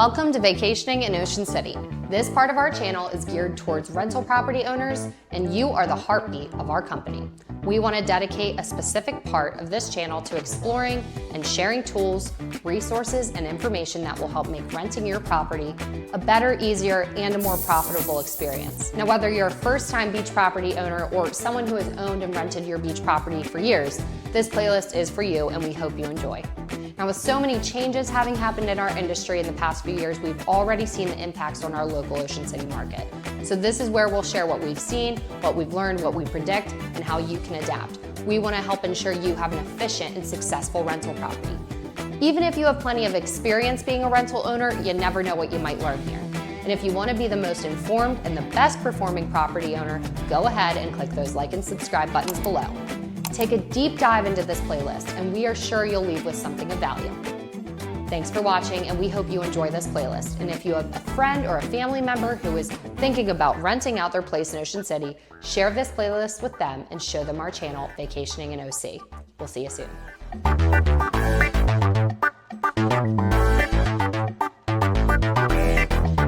Welcome to Vacationing in Ocean City. This part of our channel is geared towards rental property owners, and you are the heartbeat of our company. We want to dedicate a specific part of this channel to exploring and sharing tools, resources, and information that will help make renting your property a better, easier, and a more profitable experience. Now, whether you're a first-time beach property owner or someone who has owned and rented your beach property for years, this playlist is for you, and we hope you enjoy. Now, with so many changes having happened in our industry in the past few years, we've already seen the impacts on our local Ocean City market. So this is where we'll share what we've seen, what we've learned, what we predict, and how you can adapt. We want to help ensure you have an efficient and successful rental property. Even if you have plenty of experience being a rental owner, you never know what you might learn here. And if you want to be the most informed and the best performing property owner, go ahead and click those like and subscribe buttons below. Take a deep dive into this playlist, and we are sure you'll leave with something of value. Thanks for watching, and we hope you enjoy this playlist. And if you have a friend or a family member who is thinking about renting out their place in Ocean City, share this playlist with them and show them our channel, Vacationing in OC. We'll see you soon.